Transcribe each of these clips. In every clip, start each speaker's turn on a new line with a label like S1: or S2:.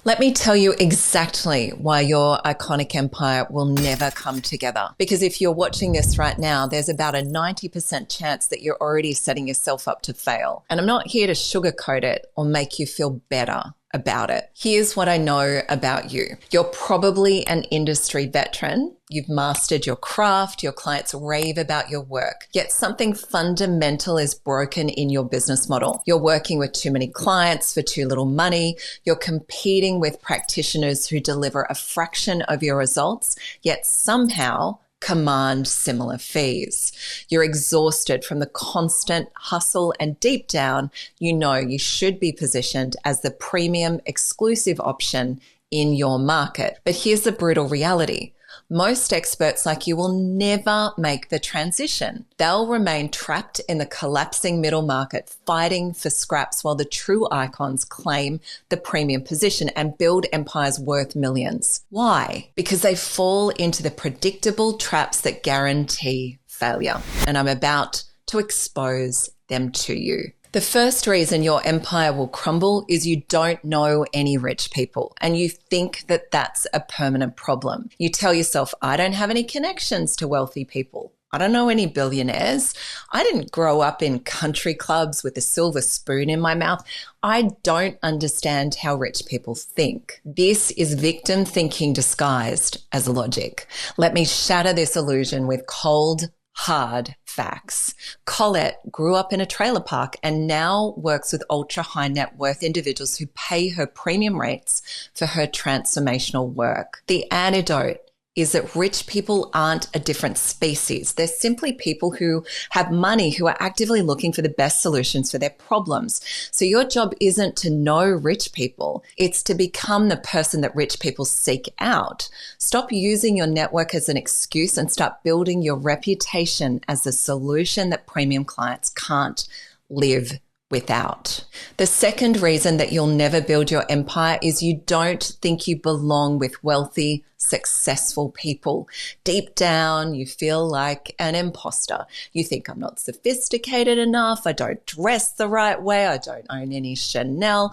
S1: Let me tell you exactly why your iconic empire will never come together. Because if you're watching this right now, there's about a 90% chance that you're already setting yourself up to fail. And I'm not here to sugarcoat it or make you feel better about it. Here's what I know about you. You're probably an industry veteran. You've mastered your craft. Your clients rave about your work. Yet something fundamental is broken in your business model. You're working with too many clients for too little money. You're competing with practitioners who deliver a fraction of your results, yet somehow command similar fees. You're exhausted from the constant hustle, and deep down, you know you should be positioned as the premium exclusive option in your market. But here's the brutal reality. Most experts like you will never make the transition. They'll remain trapped in the collapsing middle market, fighting for scraps while the true icons claim the premium position and build empires worth millions. Why? Because they fall into the predictable traps that guarantee failure. And I'm about to expose them to you. The first reason your empire will crumble is you don't know any rich people and you think that that's a permanent problem. You tell yourself, I don't have any connections to wealthy people. I don't know any billionaires. I didn't grow up in country clubs with a silver spoon in my mouth. I don't understand how rich people think. This is victim thinking disguised as logic. Let me shatter this illusion with cold, hard facts. Colette grew up in a trailer park and now works with ultra high net worth individuals who pay her premium rates for her transformational work. The antidote is that rich people aren't a different species. They're simply people who have money, who are actively looking for the best solutions for their problems. So your job isn't to know rich people. It's to become the person that rich people seek out. Stop using your network as an excuse and start building your reputation as the solution that premium clients can't live without. The second reason that you'll never build your empire is you don't think you belong with wealthy, successful people. Deep down, you feel like an imposter. You think, I'm not sophisticated enough. I don't dress the right way. I don't own any Chanel.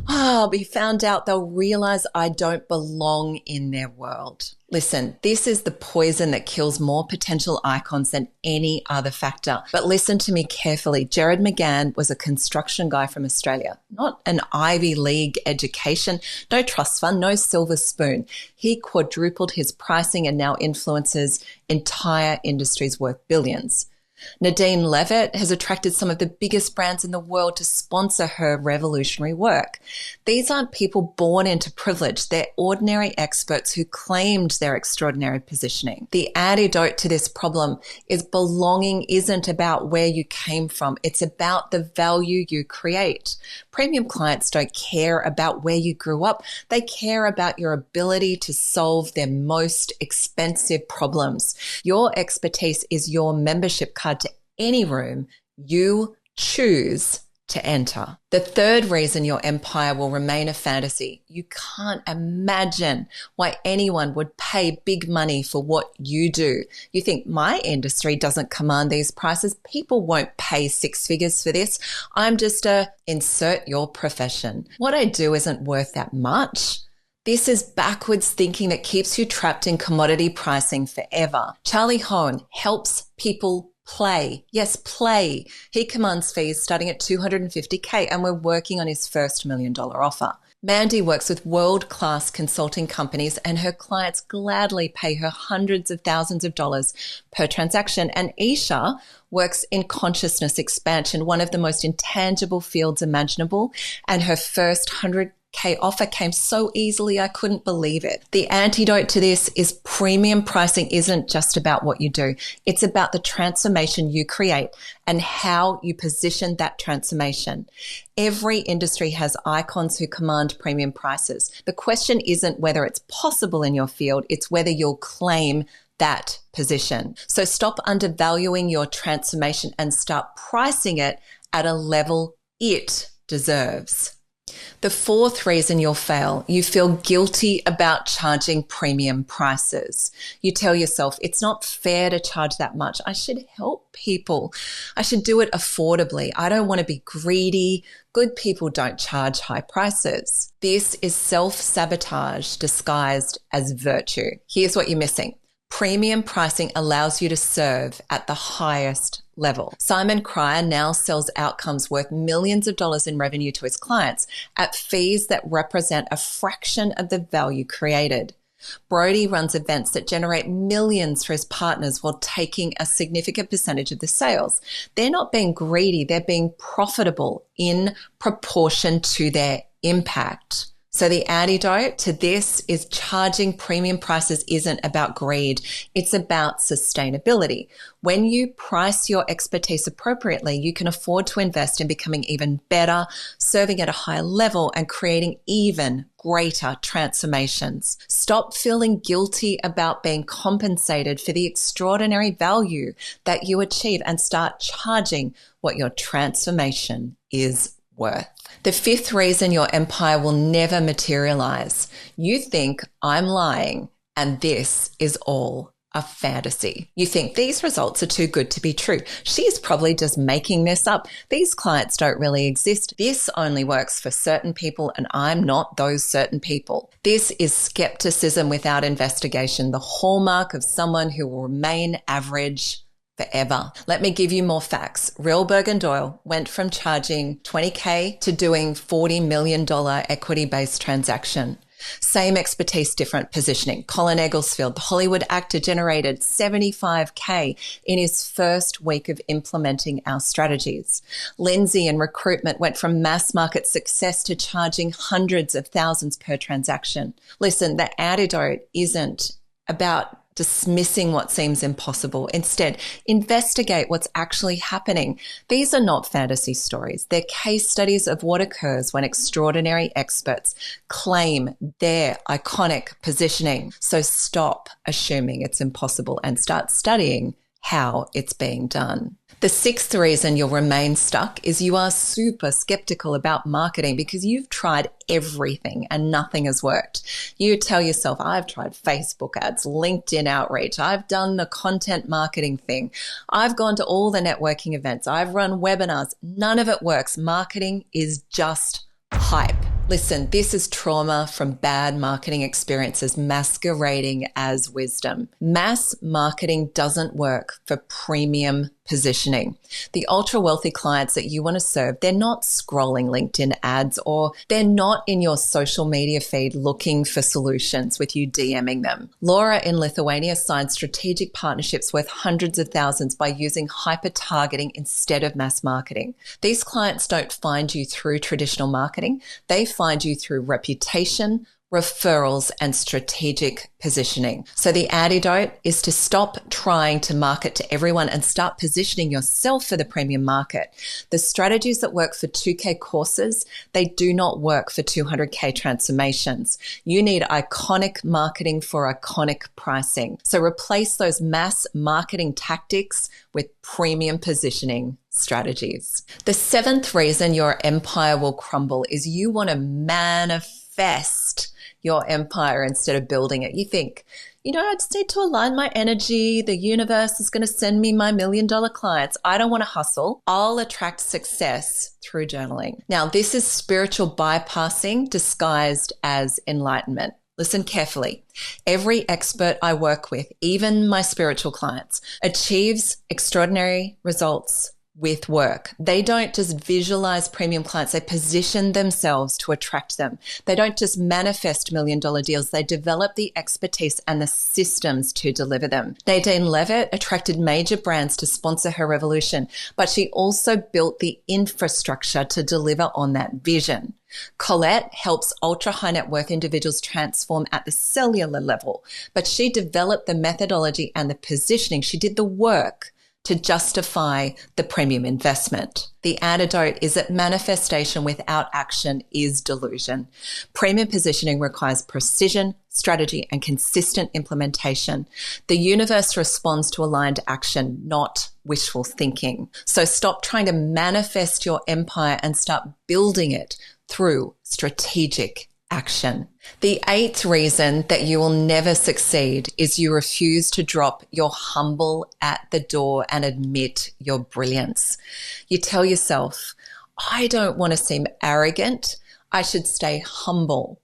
S1: I'll be found out. They'll realize I don't belong in their world. Listen, this is the poison that kills more potential icons than any other factor. But listen to me carefully. Jared McGann was a construction guy from Australia, not an Ivy League education, no trust fund, no silver spoon. He quadrupled his pricing and now influences entire industries worth billions. Nadine Levitt has attracted some of the biggest brands in the world to sponsor her revolutionary work. These aren't people born into privilege. They're ordinary experts who claimed their extraordinary positioning. The antidote to this problem is belonging isn't about where you came from. It's about the value you create. Premium clients don't care about where you grew up. They care about your ability to solve their most expensive problems. Your expertise is your membership card to any room you choose to enter. The third reason your empire will remain a fantasy, you can't imagine why anyone would pay big money for what you do. You think my industry doesn't command these prices. People won't pay six figures for this. I'm just insert your profession. What I do isn't worth that much. This is backwards thinking that keeps you trapped in commodity pricing forever. Charlie Hoehn helps people play. Yes, play. He commands fees starting at $250K and we're working on his first $1 million offer. Mandy works with world-class consulting companies and her clients gladly pay her hundreds of thousands of dollars per transaction. And Isha works in consciousness expansion, one of the most intangible fields imaginable, and her first $100K offer came so easily, I couldn't believe it. The antidote to this is premium pricing isn't just about what you do. It's about the transformation you create and how you position that transformation. Every industry has icons who command premium prices. The question isn't whether it's possible in your field, it's whether you'll claim that position. So stop undervaluing your transformation and start pricing it at a level it deserves. The fourth reason you'll fail, you feel guilty about charging premium prices. You tell yourself, it's not fair to charge that much. I should help people. I should do it affordably. I don't want to be greedy, Good people don't charge high prices. This is self-sabotage disguised as virtue. Here's what you're missing. Premium pricing allows you to serve at the highest level. Simon Cryer now sells outcomes worth millions of dollars in revenue to his clients at fees that represent a fraction of the value created. Brody runs events that generate millions for his partners while taking a significant percentage of the sales. They're not being greedy, they're being profitable in proportion to their impact. So the antidote to this is charging premium prices isn't about greed. It's about sustainability. When you price your expertise appropriately, you can afford to invest in becoming even better, serving at a higher level, and creating even greater transformations. Stop feeling guilty about being compensated for the extraordinary value that you achieve and start charging what your transformation is worth. The fifth reason your empire will never materialize. You think I'm lying and this is all a fantasy. You think these results are too good to be true. She's probably just making this up. These clients don't really exist. This only works for certain people and I'm not those certain people. This is skepticism without investigation, the hallmark of someone who will remain average forever. Let me give you more facts. Real Bergen-Doyle went from charging $20K to doing $40 million equity-based transaction. Same expertise, different positioning. Colin Egglesfield, the Hollywood actor, generated $75K in his first week of implementing our strategies. Lindsay in recruitment went from mass market success to charging hundreds of thousands per transaction. Listen, the antidote isn't about dismissing what seems impossible. Instead, investigate what's actually happening. These are not fantasy stories. They're case studies of what occurs when extraordinary experts claim their iconic positioning. So stop assuming it's impossible and start studying how it's being done. The sixth reason you'll remain stuck is you are super skeptical about marketing because you've tried everything and nothing has worked. You tell yourself, I've tried Facebook ads, LinkedIn outreach, I've done the content marketing thing, I've gone to all the networking events, I've run webinars, none of it works. Marketing is just hype. Listen, this is trauma from bad marketing experiences masquerading as wisdom. Mass marketing doesn't work for premium positioning. The ultra wealthy clients that you want to serve, they're not scrolling LinkedIn ads or they're not in your social media feed looking for solutions with you DMing them. Laura in Lithuania signed strategic partnerships worth hundreds of thousands by using hyper targeting instead of mass marketing. These clients don't find you through traditional marketing. They find you through reputation, referrals, and strategic positioning. So the antidote is to stop trying to market to everyone and start positioning yourself for the premium market. The strategies that work for 2K courses, they do not work for 200K transformations. You need iconic marketing for iconic pricing. So replace those mass marketing tactics with premium positioning strategies. The seventh reason your empire will crumble is you want to manifest your empire instead of building it. You think, I just need to align my energy. The universe is going to send me my $1 million clients. I don't want to hustle. I'll attract success through journaling. Now, this is spiritual bypassing disguised as enlightenment. Listen carefully. Every expert I work with, even my spiritual clients, achieves extraordinary results with work. They don't just visualize premium clients. They position themselves to attract them. They don't just manifest $1 million deals. They develop the expertise and the systems to deliver them. Nadine Levitt attracted major brands to sponsor her revolution, but she also built the infrastructure to deliver on that vision. Colette helps ultra high net worth individuals transform at the cellular level, but she developed the methodology and the positioning. She did the work to justify the premium investment. The antidote is that manifestation without action is delusion. Premium positioning requires precision, strategy, and consistent implementation. The universe responds to aligned action, not wishful thinking. So stop trying to manifest your empire and start building it through strategic action. The eighth reason that you will never succeed is you refuse to drop your humble at the door and admit your brilliance. You tell yourself, I don't want to seem arrogant. I should stay humble.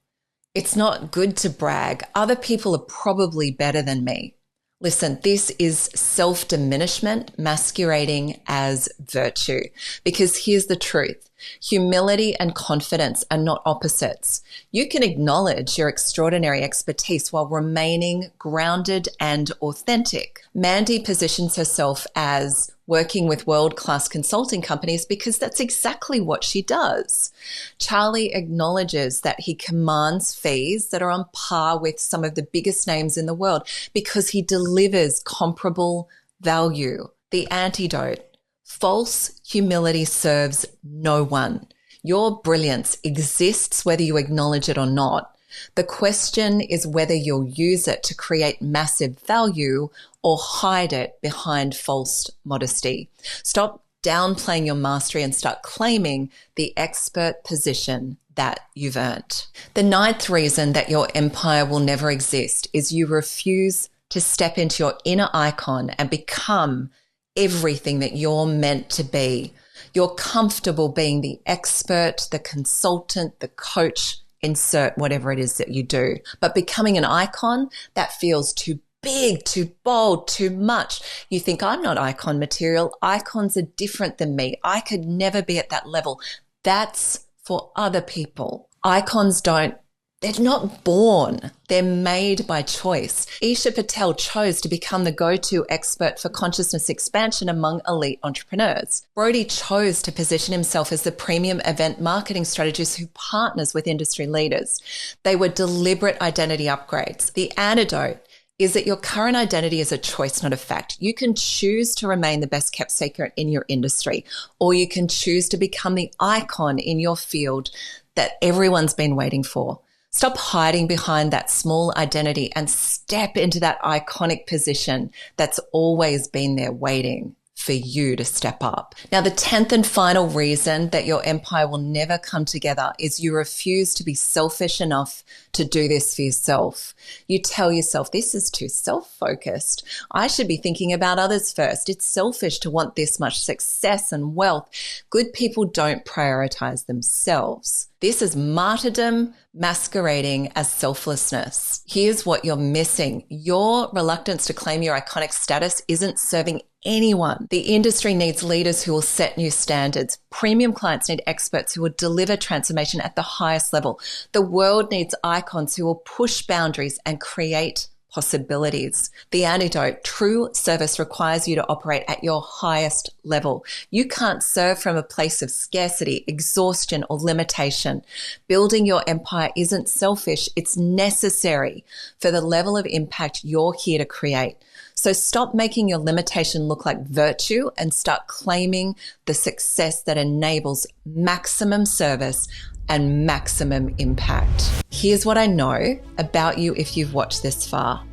S1: It's not good to brag. Other people are probably better than me. Listen, this is self-diminishment masquerading as virtue, because here's the truth. Humility and confidence are not opposites. You can acknowledge your extraordinary expertise while remaining grounded and authentic. Mandy positions herself as working with world-class consulting companies because that's exactly what she does. Charlie acknowledges that he commands fees that are on par with some of the biggest names in the world because he delivers comparable value. The antidote: false humility serves no one. Your brilliance exists whether you acknowledge it or not. The question is whether you'll use it to create massive value or hide it behind false modesty. Stop downplaying your mastery and start claiming the expert position that you've earned. The 9th reason that your empire will never exist is you refuse to step into your inner icon and become everything that you're meant to be. You're comfortable being the expert, the consultant, the coach, insert whatever it is that you do. But becoming an icon, that feels too big, too bold, too much. You think, I'm not icon material. Icons are different than me. I could never be at that level. That's for other people. Icons they're not born. They're made by choice. Isha Patel chose to become the go-to expert for consciousness expansion among elite entrepreneurs. Brody chose to position himself as the premium event marketing strategist who partners with industry leaders. They were deliberate identity upgrades. The antidote is that your current identity is a choice, not a fact. You can choose to remain the best kept secret in your industry, or you can choose to become the icon in your field that everyone's been waiting for. Stop hiding behind that small identity and step into that iconic position that's always been there waiting for you to step up. Now, the 10th and final reason that your empire will never come together is you refuse to be selfish enough to do this for yourself. You tell yourself, this is too self-focused. I should be thinking about others first. It's selfish to want this much success and wealth. Good people don't prioritize themselves. This is martyrdom masquerading as selflessness. Here's what you're missing. Your reluctance to claim your iconic status isn't serving anyone. The industry needs leaders who will set new standards. Premium clients need experts who will deliver transformation at the highest level. The world needs icons who will push boundaries and create possibilities. The antidote: true service requires you to operate at your highest level. You can't serve from a place of scarcity, exhaustion, or limitation. Building your empire isn't selfish. It's necessary for the level of impact you're here to create. So stop making your limitation look like virtue and start claiming the success that enables maximum service and maximum impact. Here's what I know about you if you've watched this far.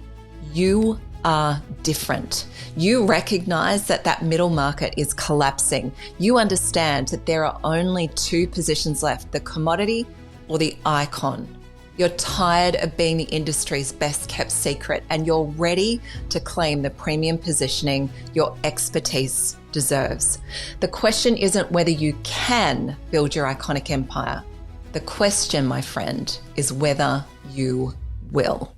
S1: You are different. You recognize that that middle market is collapsing. You understand that there are only 2 positions left, the commodity or the icon. You're tired of being the industry's best kept secret, and you're ready to claim the premium positioning your expertise deserves. The question isn't whether you can build your iconic empire. The question, my friend, is whether you will.